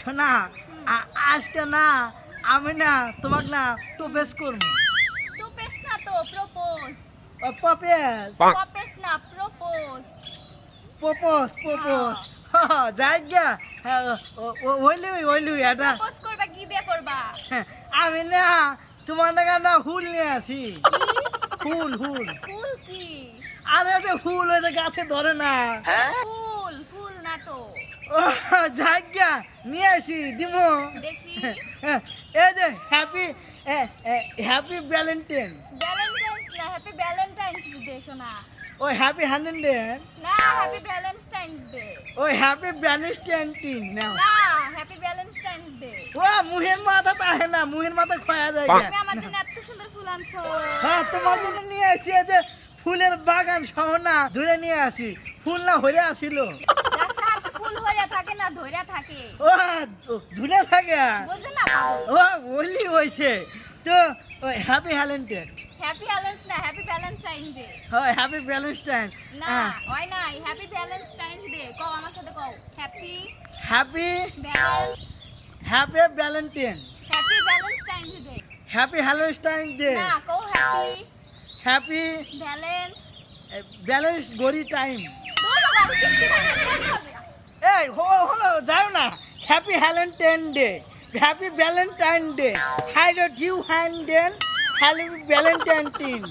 শোনা আজকে না আমি না তোমাকে না প্রপোজ করবো। টুপেস না তো প্রপোজ। প্রপোজ প্রপোজ না প্রপোজ। প্রপোজ প্রপোজ যাই গা ওইলুই এটা প্রপোজ করবা কি দিয়ে করবা? আমি না তোমার না হুল নিয়ে আসি। হুল হুল ফুল কি? আরে যে হুল ওই যে গাছে ধরে না। ফুল ফুল না তো। যাই গা নিয়ে আসি দিমো। দেখি এই যে হ্যাপি হ্যাপি ভ্যালেন্টাইন। ভ্যালেন্টাইন্স না হ্যাপি ভ্যালেন্টাইন্স ডে শোনা। ওই হ্যাপি হ্যান্ডেন না হ্যাপি ভ্যালেন্টাইন্স ডে। ওই হ্যাপি ভ্যালেন্টাইন নাও। না হ্যাপি ভ্যালেন্টাইন্স ডে। ও মুহের মাথা তাহে না, মুহের মাথা খয়া যায় গা। তুমি আমার জন্য এত সুন্দর ফুল আনছো। হ্যাঁ তোমার জন্য নিয়ে আসি। এই যে ফুলের বাগান সহ না ধরে নিয়ে আসি। ফুল না হরে আসিল। গাছে হাতে ফুল হইয়া থাকে না ধইরা থাকে। ও ধরে থাকে। বুঝছো না? ও ওলি হইছে তো ওই হ্যাপি ভ্যালেন্টাইন। হ্যাপি ভ্যালেন্স না হ্যাপি ভ্যালেন্টাইন ডে। হয় হ্যাপি ভ্যালেন্টাইন। না হয় নাই হ্যাপি ভ্যালেন্টাইন ডে। কও আমার সাথে কও happy happy valence happy Valentine. Happy Valentine day. Happy Valentine day. না কও হ্যাপি হ্যাপি ভ্যালেন্স। ব্যালেন্স গড়ি টাইম। দূর বাবা কিচ্ছু হবে না। এই হলো যাও না। Happy Valentine day, happy Valentine day, হাই ডট ইউ হ্যান্ডেন, হ্যাপি ভ্যালেন্টাইন টিন।